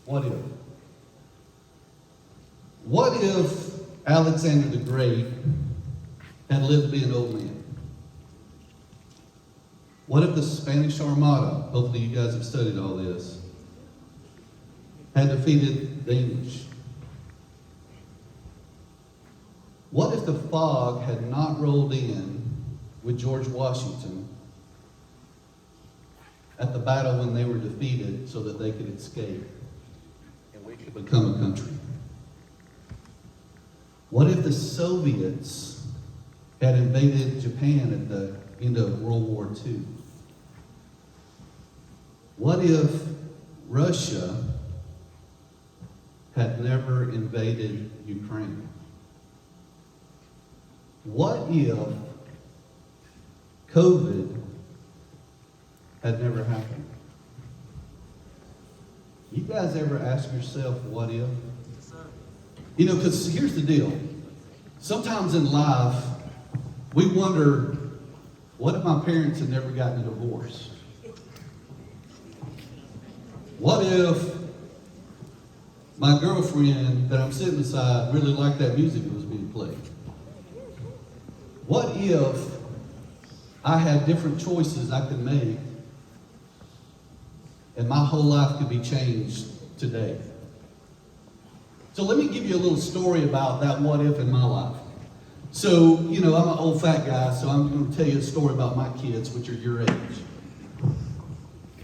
What if? What if Alexander the Great had lived to be an old man? What if the Spanish Armada, hopefully you guys have studied all this, had defeated the English? What if the fog had not rolled in with George Washington at the battle when they were defeated so that they could escape and we could become a country? What if the Soviets had invaded Japan at the end of World War II? What if Russia had never invaded Ukraine? What if COVID had never happened? You guys ever ask yourself, what if? You know, because here's the deal. Sometimes in life, we wonder, what if my parents had never gotten a divorce? What if my girlfriend that I'm sitting beside really liked that music that was being played? What if I had different choices I could make and my whole life could be changed today? So let me give you a little story about that what if in my life. So, you know, I'm an old fat guy, so I'm going to tell you a story about my kids, which are your age.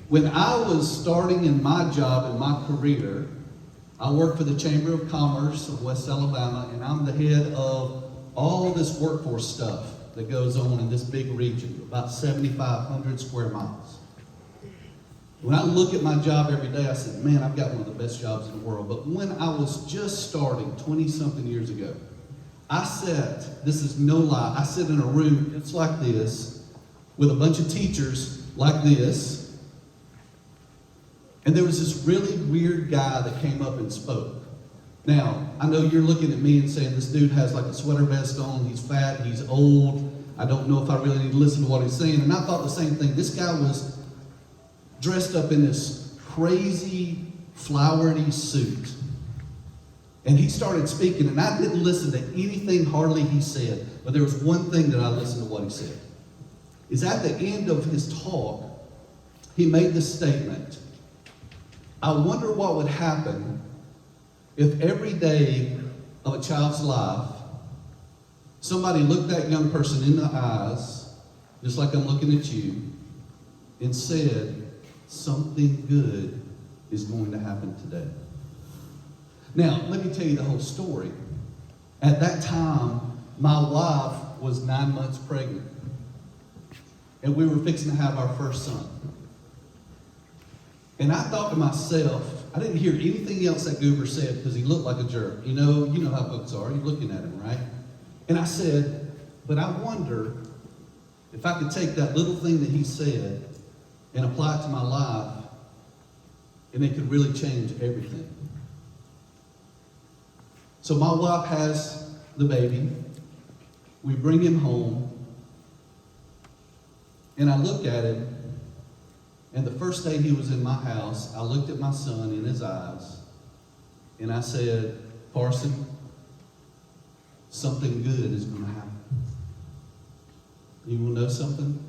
When I was starting in my job and my career, I worked for the Chamber of Commerce of West Alabama, and I'm the head of all this workforce stuff that goes on in this big region, about 7,500 square miles. When I look at my job every day, I said, man, I've got one of the best jobs in the world. But when I was just starting 20-something years ago, I sat, this is no lie, I sit in a room just like this with a bunch of teachers like this, and there was this really weird guy that came up and spoke. Now, I know you're looking at me and saying this dude has like a sweater vest on, he's fat, he's old, I don't know if I really need to listen to what he's saying. And I thought the same thing. This guy was dressed up in this crazy flowery suit. And he started speaking, and I didn't listen to anything hardly he said, but there was one thing that I listened to what he said. Is at the end of his talk, he made this statement, I wonder what would happen if every day of a child's life, somebody looked that young person in the eyes, just like I'm looking at you, and said, something good is going to happen today. Now, let me tell you the whole story. At that time, my wife was 9 months pregnant, and we were fixing to have our first son. And I thought to myself, I didn't hear anything else that goober said because he looked like a jerk. You know how folks are. You're looking at him, right? And I said, but I wonder if I could take that little thing that he said and apply it to my life, and it could really change everything. So my wife has the baby. We bring him home. And I look at him. And the first day he was in my house, I looked at my son in his eyes. And I said, Parson, something good is going to happen. You will know something?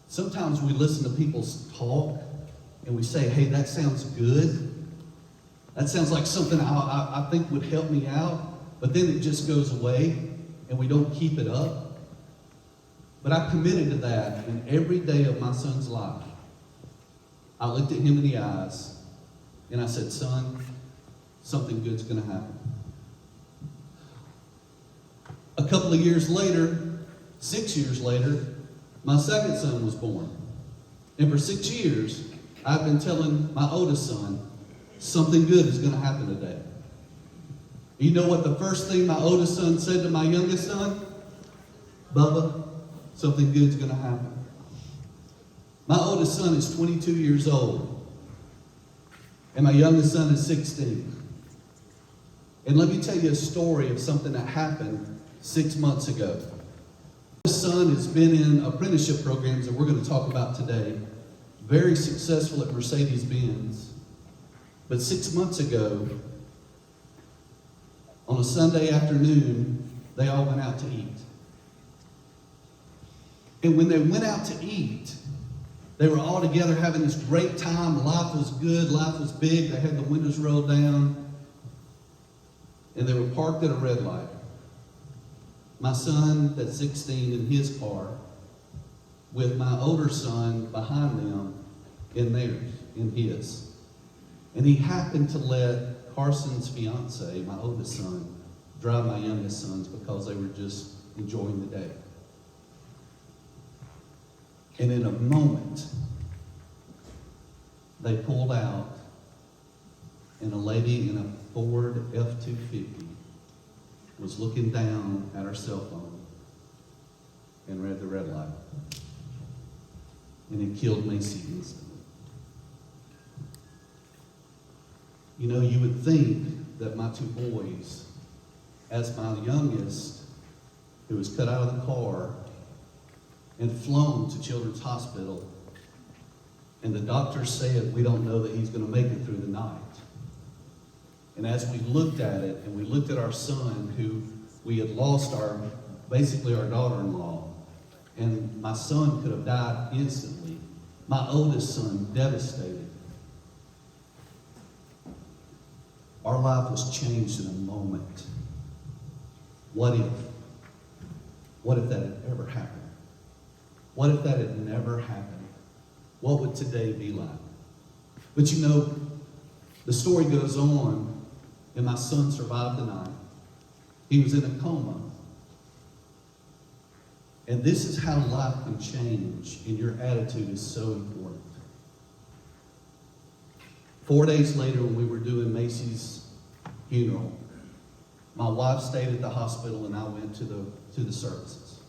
Sometimes we listen to people's talk and we say, hey, that sounds good. That sounds like something I think would help me out. But then it just goes away and we don't keep it up. But I committed to that, and every day of my son's life, I looked at him in the eyes and I said, son, something good's going to happen. A couple of years later, 6 years later, my second son was born. And for 6 years, I've been telling my oldest son, something good is going to happen today. You know what the first thing my oldest son said to my youngest son? Bubba, something good's going to happen. My oldest son is 22 years old, and my youngest son is 16. And let me tell you a story of something that happened 6 months ago. My son has been in apprenticeship programs that we're going to talk about today, very successful at Mercedes-Benz. But 6 months ago, on a Sunday afternoon, they all went out to eat. And when they went out to eat, they were all together having this great time. Life was good. Life was big. They had the windows rolled down. And they were parked at a red light. My son, that's 16, in his car, with my older son behind them in theirs, in his. And he happened to let Carson's fiance, my oldest son, drive my youngest sons because they were just enjoying the day. And in a moment, they pulled out, and a lady in a Ford F-250 was looking down at her cell phone and read the red light. And it killed Macy instantly. You know, you would think that my two boys, as my youngest, who was cut out of the car and flown to Children's Hospital, and the doctors said, we don't know that he's going to make it through the night. And as we looked at it, and we looked at our son, who we had lost basically our daughter-in-law, and my son could have died instantly. My oldest son, devastated. Our life was changed in a moment. What if? What if that had ever happened? What if that had never happened? What would today be like? But you know, the story goes on, and my son survived the night. He was in a coma. And this is how life can change, and your attitude is so important. 4 days later, when we were doing Macy's funeral, my wife stayed at the hospital, and I went to the services.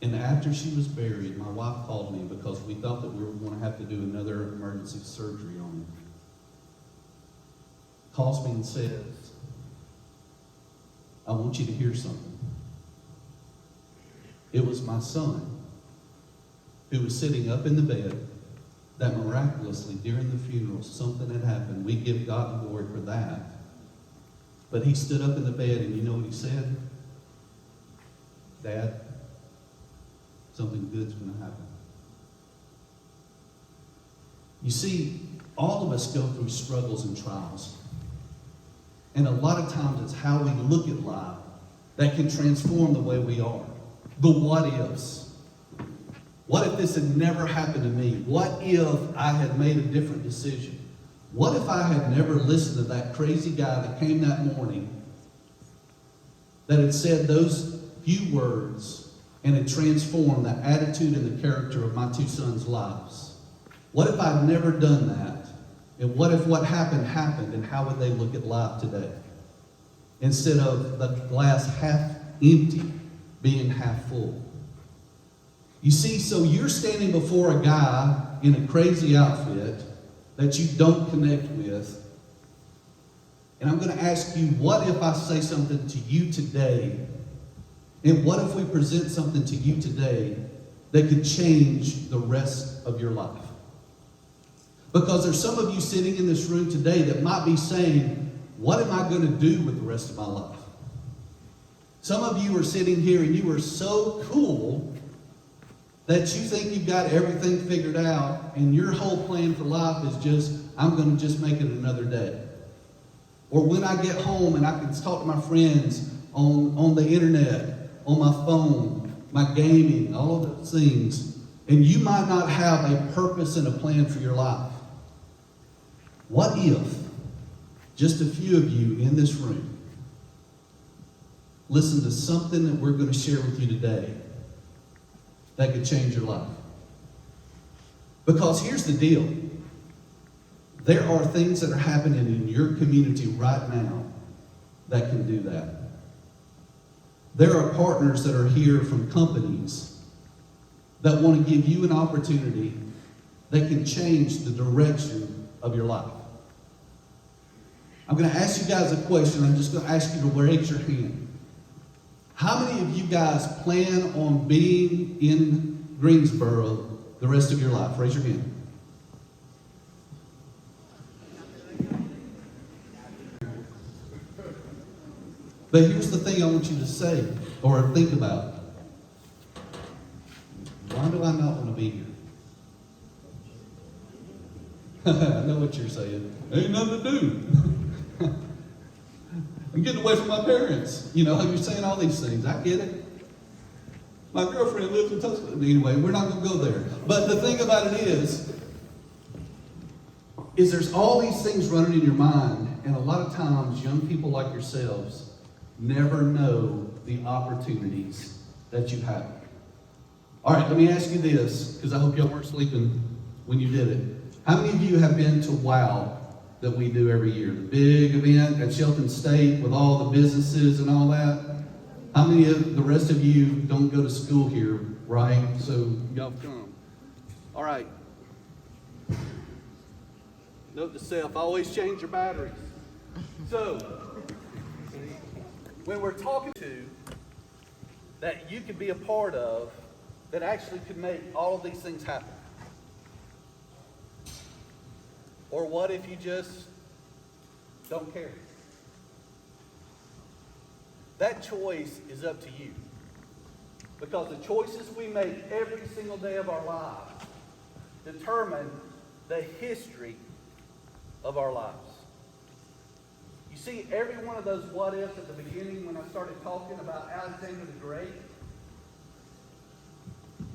And after she was buried, my wife called me because we thought that we were going to have to do another emergency surgery on him. Calls me and says, I want you to hear something. It was my son who was sitting up in the bed that miraculously during the funeral something had happened. We give God the glory for that. But he stood up in the bed, and you know what he said? Dad, something good's going to happen. You see, all of us go through struggles and trials. And a lot of times it's how we look at life that can transform the way we are. The what ifs. What if this had never happened to me? What if I had made a different decision? What if I had never listened to that crazy guy that came that morning that had said those few words and had transformed the attitude and the character of my two sons' lives? What if I'd never done that? And what if what happened, and how would they look at life today? Instead of the glass half empty being half full. You see, so you're standing before a guy in a crazy outfit that you don't connect with. And I'm going to ask you, what if I say something to you today? And what if we present something to you today that could change the rest of your life? Because there's some of you sitting in this room today that might be saying, what am I going to do with the rest of my life? Some of you are sitting here and you are so cool that you think you've got everything figured out, and your whole plan for life is just, I'm going to just make it another day. Or when I get home and I can talk to my friends on the internet, on my phone, my gaming, all of those things, and you might not have a purpose and a plan for your life. What if just a few of you in this room listen to something that we're going to share with you today that could change your life? Because here's the deal. There are things that are happening in your community right now that can do that. There are partners that are here from companies that want to give you an opportunity that can change the direction of your life. I'm going to ask you guys a question. I'm just going to ask you to raise your hand. How many of you guys plan on being in Greensboro the rest of your life? Raise your hand. But here's the thing I want you to say or think about. Why do I not want to be here? I know what you're saying. Ain't nothing to do. I'm getting away from my parents. You know, you're saying all these things. I get it. My girlfriend lives in Tuscaloosa. Anyway, we're not going to go there. But the thing about it is there's all these things running in your mind, and a lot of times young people like yourselves never know the opportunities that you have. All right, let me ask you this, because I hope y'all weren't sleeping when you did it. How many of you have been to WOW that we do every year? The big event at Shelton State with all the businesses and all that? How many of the rest of you don't go to school here, right? So y'all come. All right. Note to self, always change your batteries. So, when we're talking to that you could be a part of that actually could make all of these things happen. Or what if you just don't care? That choice is up to you. Because the choices we make every single day of our lives determine the history of our lives. You see, every one of those what ifs at the beginning when I started talking about Alexander the Great,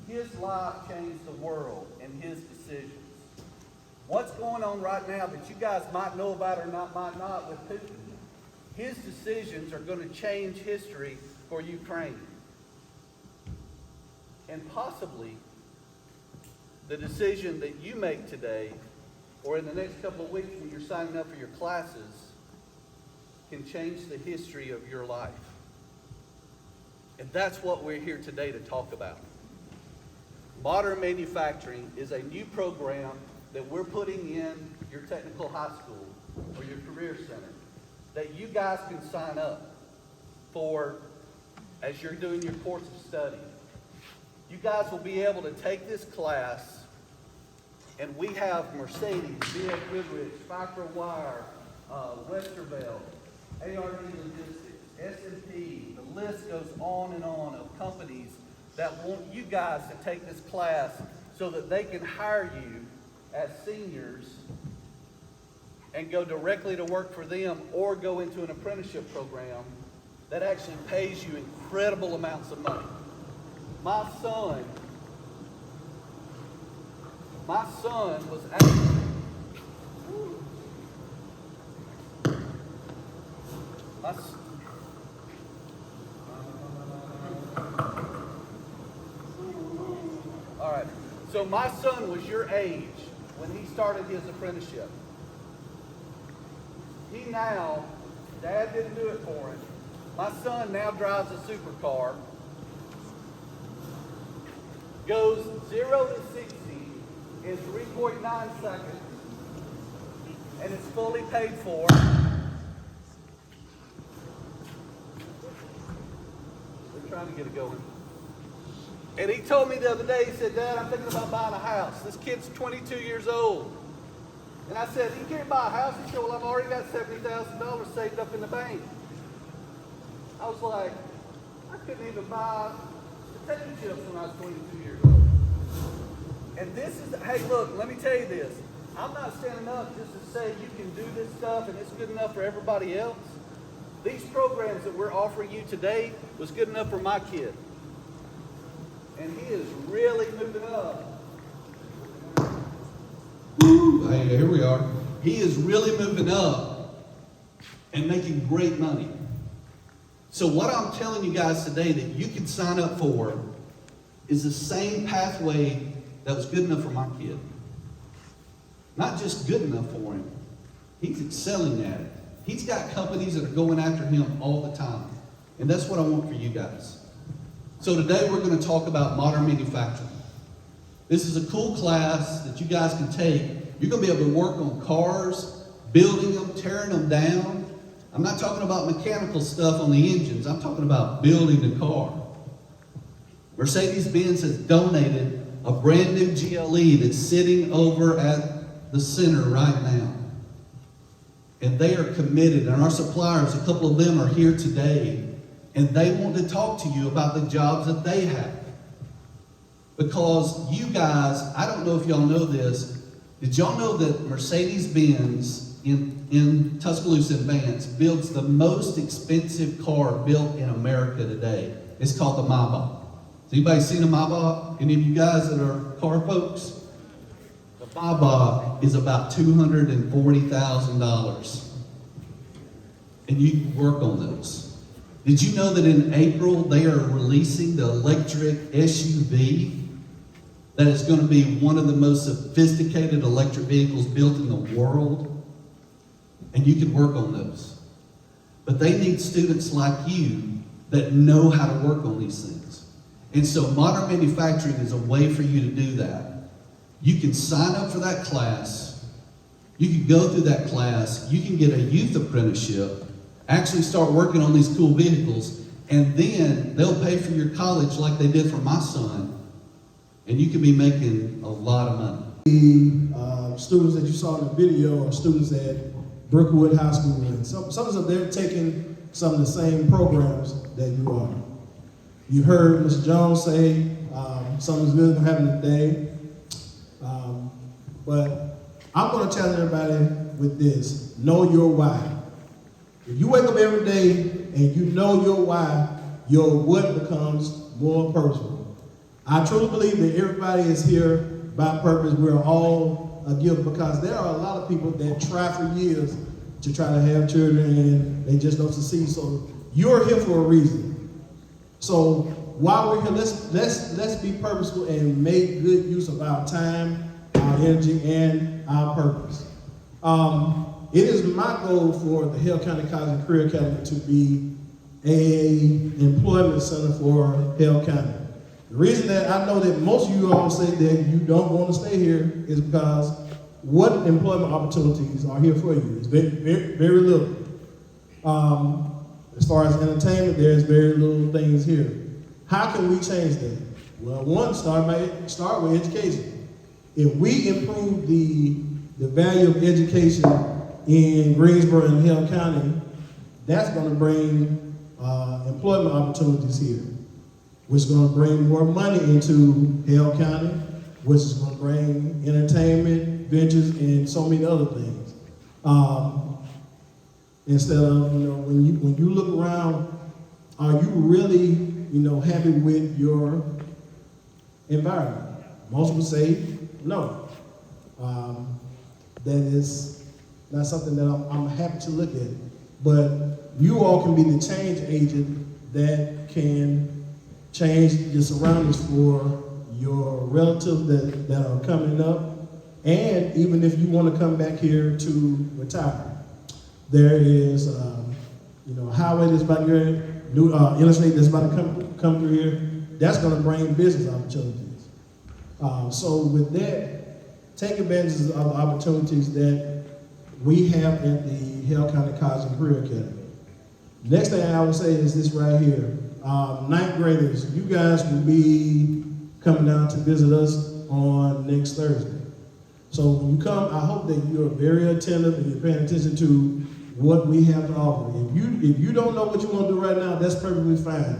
his life changed the world and his decisions. What's going on right now that you guys might know about or might not with Putin, his decisions are going to change history for Ukraine. And possibly the decision that you make today or in the next couple of weeks when you're signing up for your classes can change the history of your life. And that's what we're here today to talk about. Modern manufacturing is a new program that we're putting in your technical high school or your career center that you guys can sign up for as you're doing your course of study. You guys will be able to take this class, and we have Mercedes, BF Goodrich, Fifer Wire, Westervelt, ARD Logistics, S&P, the list goes on and on of companies that want you guys to take this class so that they can hire you as seniors and go directly to work for them or go into an apprenticeship program that actually pays you incredible amounts of money. My son was actually, all right, so my son was your age when he started his apprenticeship. He now, Dad didn't do it for him. My son now drives a supercar, goes 0 to 60 in 3.9 seconds, and it's fully paid for. We're trying to get it going. And he told me the other day, he said, Dad, I'm thinking about buying a house. This kid's 22 years old. And I said, you can't buy a house? He said, well, I've already got $70,000 saved up in the bank. I was like, I couldn't even buy potato chips when I was 22 years old. And this is, hey, look, let me tell you this. I'm not standing up just to say you can do this stuff and it's good enough for everybody else. These programs that we're offering you today was good enough for my kid. And he is really moving up. Hey, here we are. He is really moving up and making great money. So what I'm telling you guys today that you can sign up for is the same pathway that was good enough for my kid. Not just good enough for him. He's excelling at it. He's got companies that are going after him all the time. And that's what I want for you guys. So today we're going to talk about modern manufacturing. This is a cool class that you guys can take. You're going to be able to work on cars, building them, tearing them down. I'm not talking about mechanical stuff on the engines. I'm talking about building the car. Mercedes-Benz has donated a brand new GLE that's sitting over at the center right now. and they are committed, and our suppliers, a couple of them are here today, and they want to talk to you about the jobs that they have. Because you guys, I don't know if y'all know this, did y'all know that Mercedes-Benz in Tuscaloosa and Vance builds the most expensive car built in America today? It's called the Maybach. Has anybody seen a Maybach? Any of you guys that are car folks? The Maybach is about $240,000. And you can work on those. Did you know that in April they are releasing the electric SUV that is going to be one of the most sophisticated electric vehicles built in the world? And you can work on those. But they need students like you that know how to work on these things. And so modern manufacturing is a way for you to do that. You can sign up for that class. You can go through that class. You can get a youth apprenticeship, actually start working on these cool vehicles, and then they'll pay for your college like they did for my son. And you can be making a lot of money. The students that you saw in the video are students at Brookwood High School, and some of them, they're taking some of the same programs that you are. You heard Mr. Jones say something's good happening today, but I'm going to challenge everybody with this: know your why. If you wake up every day and you know your why, your what becomes more purposeful. I truly believe that everybody is here by purpose. We're all a gift, because there are a lot of people that try for years to try to have children and they just don't succeed. So you're here for a reason. So while we're here, let's be purposeful and make good use of our time, our energy, and our purpose. It is my goal for the Hale County College and Career Academy to be an employment center for Hale County. The reason that I know that most of you all say that you don't want to stay here is because what employment opportunities are here for you? It's very, very, very little. As far as entertainment, there's very little things here. How can we change that? Well, one, start with education. If we improve the value of education in Greensboro and Hale County, that's going to bring employment opportunities here, which is going to bring more money into Hale County, which is going to bring entertainment, ventures, and so many other things. Instead of, when you look around, are you really, happy with your environment? Most would say no. That is not something that I'm happy to look at. But you all can be the change agent that can change your surroundings for your relatives that are coming up, and even if you want to come back here to retire. There is a highway that's about to new interstate that's about to come through here. That's going to bring business opportunities. So with that, take advantage of the opportunities that we have at the Hale County College and Career Academy. Next thing I would say is this right here. Ninth graders, you guys will be coming down to visit us on next Thursday. So when you come, I hope that you're very attentive and you're paying attention to what we have to offer. If you don't know what you want to do right now, that's perfectly fine.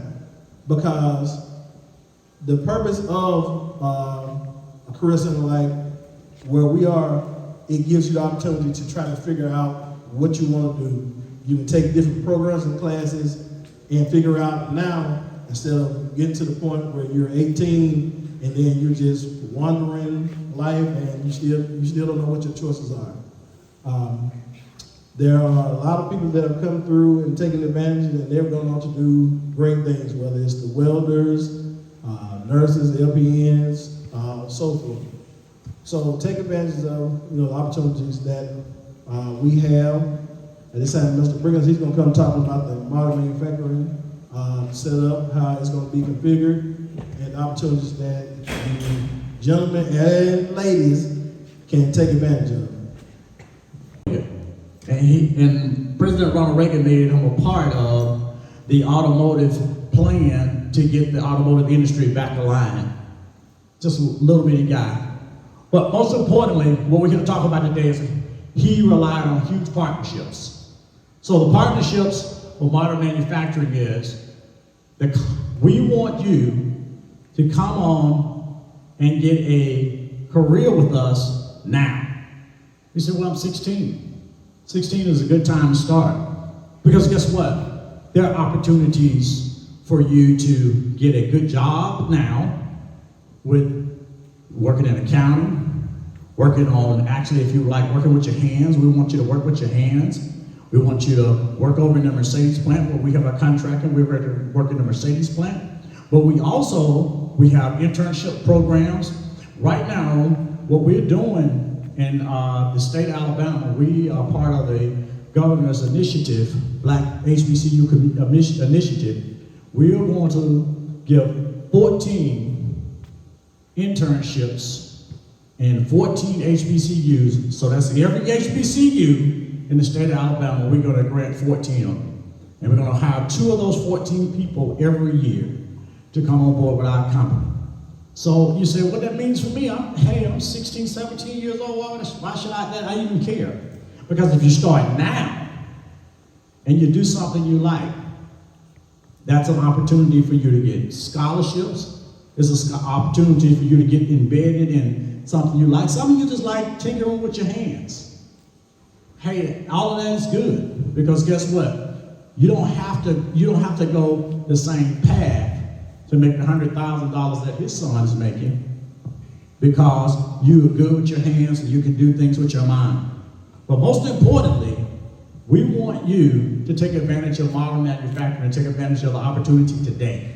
Because the purpose of a career center like where we are, it gives you the opportunity to try to figure out what you want to do. You can take different programs and classes and figure out now, instead of getting to the point where you're 18 and then you're just wandering life and you still don't know what your choices are. There are a lot of people that have come through and taken advantage, and they're going on to do great things, whether it's the welders, nurses, LPNs, so forth. So take advantage of the opportunities that we have. At this time, Mr. Briggins, he's going to come talk about the modern manufacturing setup, how it's going to be configured, and the opportunities that the gentlemen and ladies can take advantage of. And President Ronald Reagan made him a part of the automotive plan to get the automotive industry back aligned. Just a little bitty guy. But most importantly, what we're going to talk about today he relied on huge partnerships. So the partnerships for modern manufacturing is that we want you to come on and get a career with us now. You say, well, I'm 16. 16 is a good time to start. Because guess what? There are opportunities for you to get a good job now with working in accounting, working on, actually, if you like working with your hands, we want you to work with your hands. We want you to work over in the Mercedes plant where we have a contract and we're ready to work in the Mercedes plant. But we have internship programs. Right now, what we're doing in the state of Alabama, we are part of the governor's initiative, Black HBCU initiative. We are going to give 14 internships in 14 HBCUs. So that's every HBCU in the state of Alabama, we're going to grant 14 of them. And we're going to hire 2 of those 14 people every year to come on board with our company. So you say, what that means for me? I'm 16, 17 years old. Why should I even care? Because if you start now and you do something you like, that's an opportunity for you to get scholarships. It's an opportunity for you to get embedded in something you like. Some of you just like tinkering with your hands. Hey, all of that is good because guess what? You don't have to go the same path to make the $100,000 that his son is making because you are good with your hands and you can do things with your mind. But most importantly, we want you to take advantage of modern manufacturing and take advantage of the opportunity today.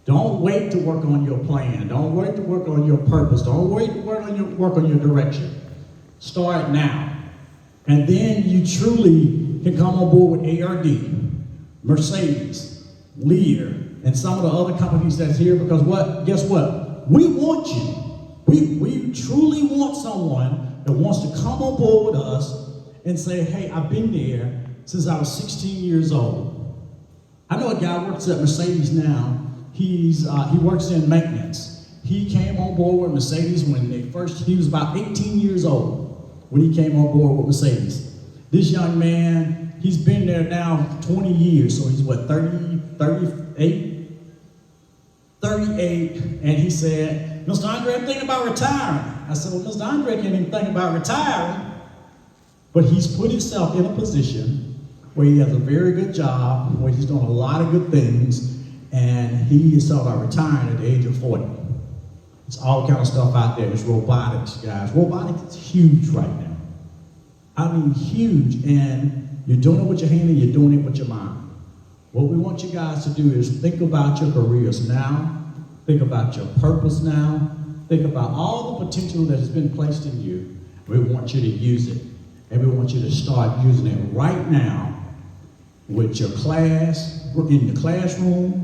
Don't wait to work on your plan. Don't wait to work on your purpose. Don't wait to work on your direction. Start now. And then you truly can come on board with ARD, Mercedes, Lear, and some of the other companies that's here because guess what? We want you. We truly want someone that wants to come on board with us and say, hey, I've been there since I was 16 years old. I know a guy who works at Mercedes now. He works in maintenance. He came on board with Mercedes he was about 18 years old when he came on board with Mercedes. This young man, he's been there now 20 years, so he's what, 38? 38, and he said, Mr. Andre, I'm thinking about retiring. I said, well, Mr. Andre can't even think about retiring, but he's put himself in a position where he has a very good job, where he's doing a lot of good things, and he is talking about retiring at the age of 40. It's all kind of stuff out there. It's robotics, guys. Robotics is huge right now. I mean, huge, and you're doing it with your hand and you're doing it with your mind. What we want you guys to do is think about your careers now, think about your purpose now, think about all the potential that has been placed in you. We want you to use it, and we want you to start using it right now with your class, in the classroom,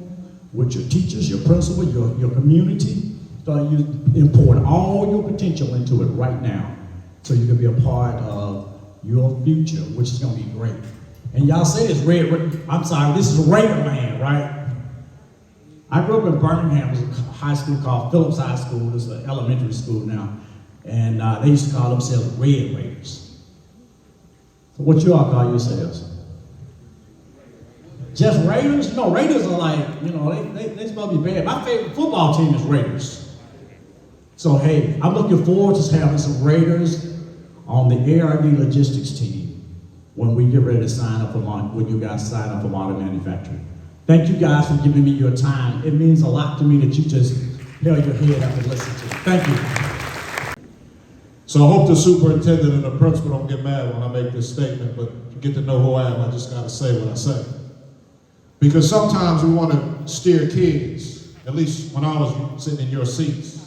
with your teachers, your principal, your community. Start importing all your potential into it right now so you can be a part of your future, which is going to be great. And y'all say this this is Raider land, right? I grew up in Birmingham. There's a high school called Phillips High School. It's an elementary school now. And they used to call themselves Red Raiders. So what you all call yourselves? Just Raiders? You know, Raiders are like, they supposed to be bad. My favorite football team is Raiders. So hey, I'm looking forward to having some Raiders on the ARD Logistics team when we get ready to sign up when you guys sign up for modern manufacturing. Thank you guys for giving me your time. It means a lot to me that you just held your head up and listened to me. Thank you. So I hope the superintendent and the principal don't get mad when I make this statement, but to get to know who I am, I just gotta say what I say. Because sometimes we want to steer kids, at least when I was sitting in your seats,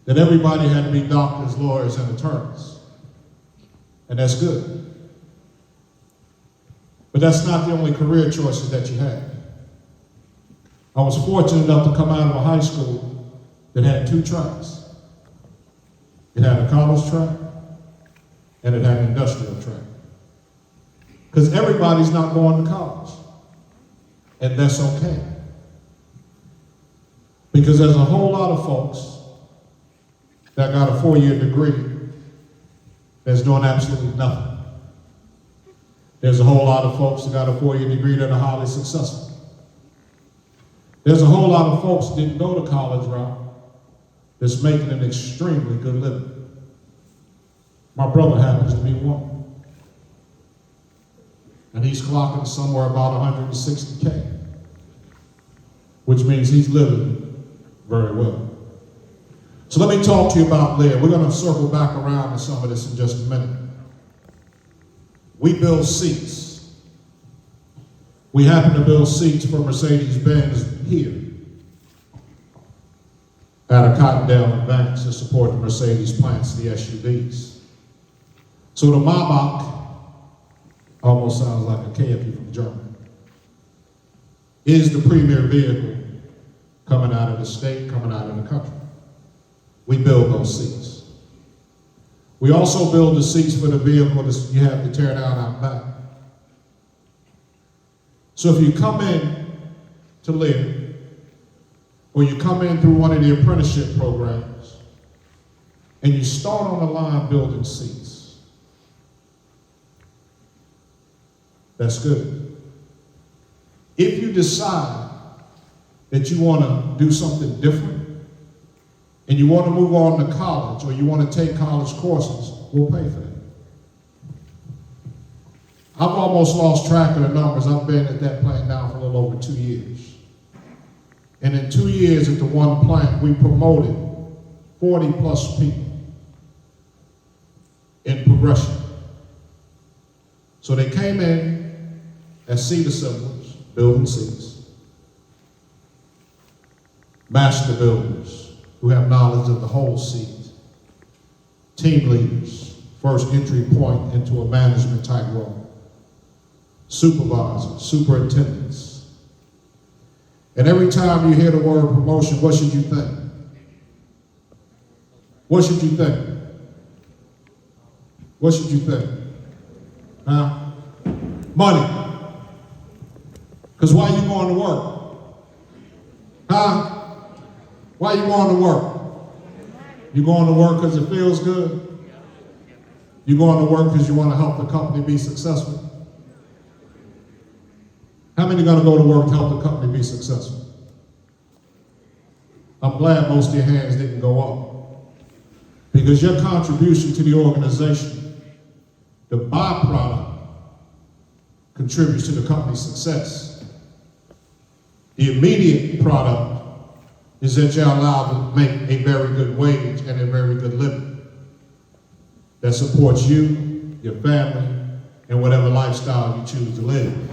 that everybody had to be doctors, lawyers, and attorneys. And that's good. But that's not the only career choices that you had. I was fortunate enough to come out of a high school that had 2 tracks. It had a college track and it had an industrial track. Because everybody's not going to college. And that's okay. Because there's a whole lot of folks that got a 4-year degree that's doing absolutely nothing. There's a whole lot of folks that got a 4-year degree that are highly successful. There's a whole lot of folks that didn't go the college route that's making an extremely good living. My brother happens to be one. And he's clocking somewhere about 160K, which means he's living very well. So let me talk to you about Lear. We're going to circle back around to some of this in just a minute. We build seats. We happen to build seats for Mercedes-Benz here out of Cottondale and Banks to support the Mercedes plants, the SUVs. So the Maybach almost sounds like a KFU from Germany, is the premier vehicle coming out of the state, coming out of the country. We build those seats. We also build the seats for the vehicle that you have to tear down out back. So if you come in to Lear, or you come in through one of the apprenticeship programs, and you start on the line building seats, that's good. If you decide that you want to do something different, and you want to move on to college, or you want to take college courses, we'll pay for that. I've almost lost track of the numbers. I've been at that plant now for a little over 2 years. And in 2 years at the one plant, we promoted 40 plus people in progression. So they came in as seat assemblers, building seats, master builders who have knowledge of the whole seat, team leaders, first entry point into a management type role, supervisors, superintendents. And every time you hear the word promotion, what should you think? What should you think? What should you think? Huh? Money. Because why are you going to work? Huh? Why are you going to work? You going to work because it feels good? You going to work because you want to help the company be successful? How many are going to go to work to help the company be successful? I'm glad most of your hands didn't go up. Because your contribution to the organization, the byproduct, contributes to the company's success. The immediate product is that you're allowed to make a very good wage and a very good living that supports you, your family, and whatever lifestyle you choose to live.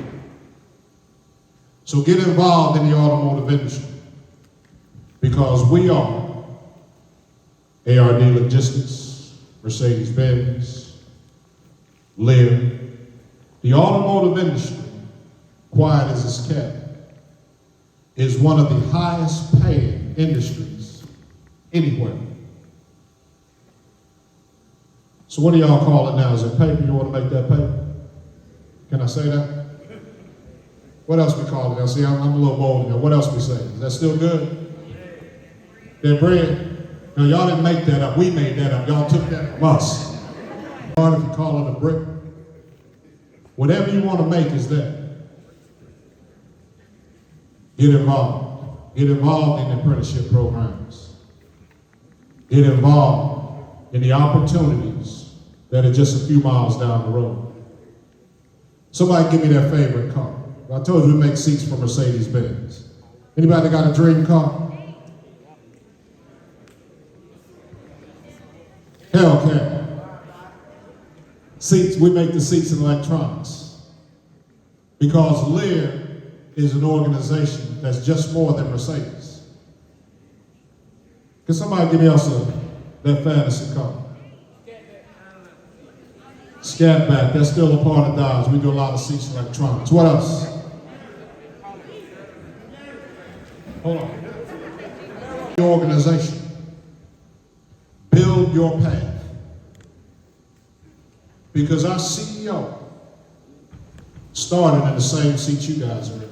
So get involved in the automotive industry, because we are ARD Logistics, Mercedes-Benz, Lear. The automotive industry, quiet as it's kept, is one of the highest paying industries anywhere. So what do y'all call it now? Is it paper? You want to make that paper? Can I say that? What else we call it now? See, I'm a little bold now. What else we say? Is that still good? That bread? No, y'all didn't make that up. We made that up. Y'all took that from us. If you call it a brick, whatever you want to make is that. Get involved. Get involved in the apprenticeship programs. Get involved in the opportunities that are just a few miles down the road. Somebody give me their favorite car. I told you we make seats for Mercedes-Benz. Anybody got a dream car? Hale. Seats, we make the seats in electronics. Because Lear is an organization that's just more than Mercedes. Can somebody give me also that fantasy car? Scatback, that's still a part of Dodge. We do a lot of seats in electronics. What else? Hold on. Your organization. Build your path. Because our CEO started in the same seat you guys are in.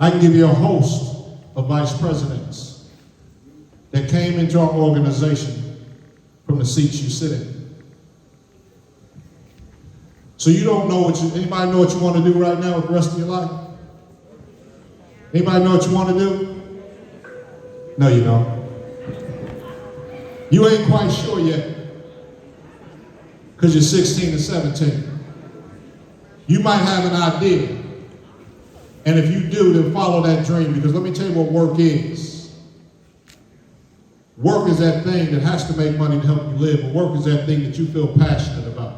I can give you a host of vice presidents that came into our organization from the seats you sit in. So you don't know anybody know what you want to do right now with the rest of your life? Anybody know what you want to do? No, you don't. You ain't quite sure yet because you're 16 or 17. You might have an idea. And if you do, then follow that dream, because let me tell you what work is. Work is that thing that has to make money to help you live, but work is that thing that you feel passionate about.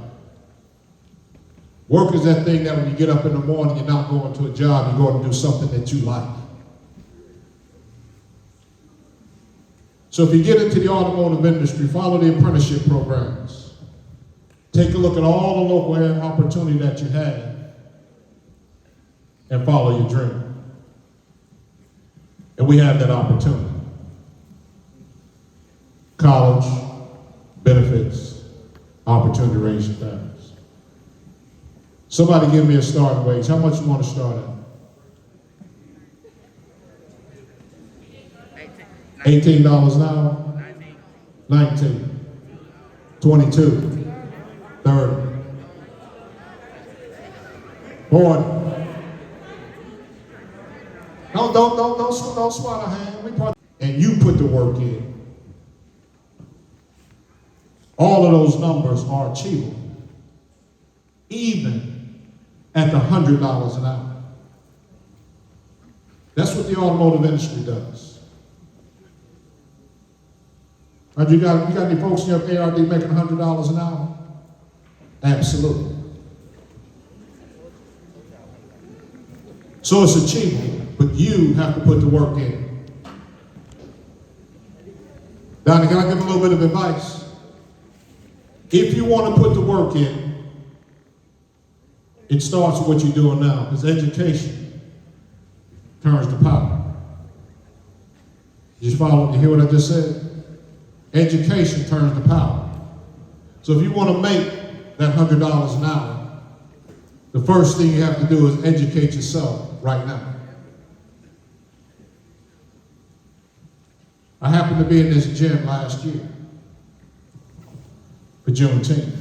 Work is that thing that when you get up in the morning, you're not going to a job, you're going to do something that you like. So if you get into the automotive industry, follow the apprenticeship programs. Take a look at all the local opportunity that you have and follow your dream. And we have that opportunity. College, benefits, opportunity to raise your families. Somebody give me a starting wage. How much you want to start at? $18 an hour? 19. 22. 30. 40. Don't swallow a hand. And you put the work in. All of those numbers are achievable, even at the $100 an hour. That's what the automotive industry does. You got any folks in your ARD making $100 an hour? Absolutely. So it's achievable, but you have to put the work in. Donnie, can I give a little bit of advice? If you want to put the work in, it starts with what you're doing now, because education turns to power. You hear what I just said? Education turns to power. So if you want to make that $100 an hour, the first thing you have to do is educate yourself right now. I happened to be in this gym last year for Juneteenth.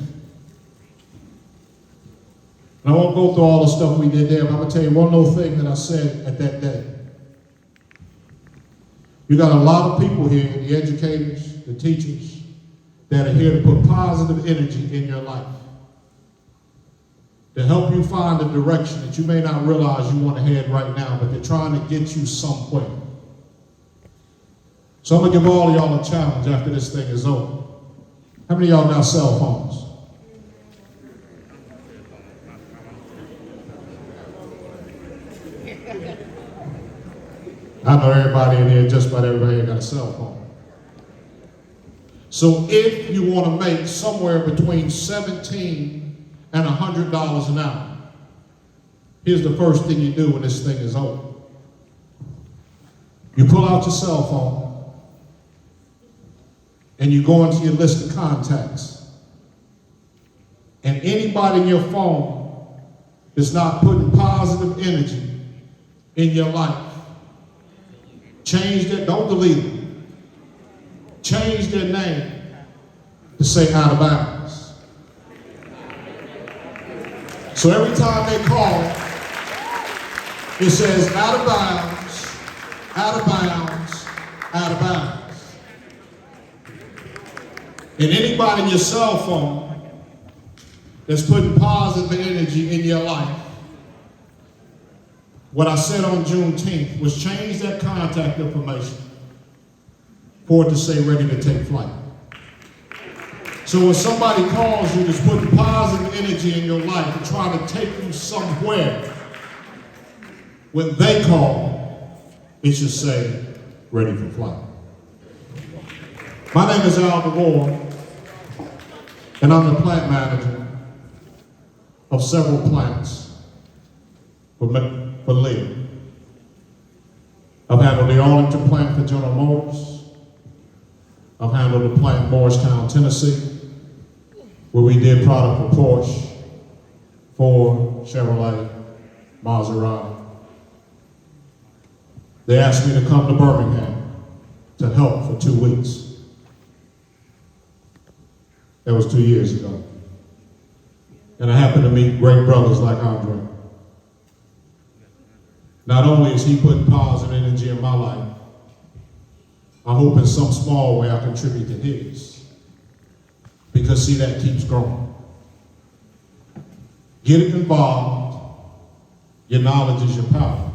And I won't go through all the stuff we did there, but I'm going to tell you one little thing that I said at that day. You got a lot of people here, the educators, the teachers, that are here to put positive energy in your life, to help you find a direction that you may not realize you want to head right now, but they're trying to get you somewhere. So I'm going to give all of y'all a challenge after this thing is over. How many of y'all got cell phones? I know everybody in here, just about everybody here got a cell phone. So if you want to make somewhere between $17 and $100 an hour, here's the first thing you do when this thing is over. You pull out your cell phone and you go into your list of contacts. And anybody in your phone that's not putting positive energy in your life, change their, don't delete them. Change their name to say out of bounds. So every time they call, it says out of bounds, out of bounds, out of bounds. And anybody in your cell phone that's putting positive energy in your life, what I said on Juneteenth was change that contact information for it to say ready to take flight. So when somebody calls you that's putting positive energy in your life and trying to take you somewhere, when they call, it should say ready for flight. My name is DeVore, and I'm the plant manager of several plants for Lear. I've handled the Arlington plant for General Motors. I've handled the plant in Morristown, Tennessee, where we did product for Porsche, Ford, Chevrolet, Maserati. They asked me to come to Birmingham to help for 2 weeks. That was 2 years ago. And I happened to meet great brothers like Andre. Not only is he putting positive energy in my life, I hope in some small way I contribute to his. Because see, that keeps growing. Get involved. Your knowledge is your power.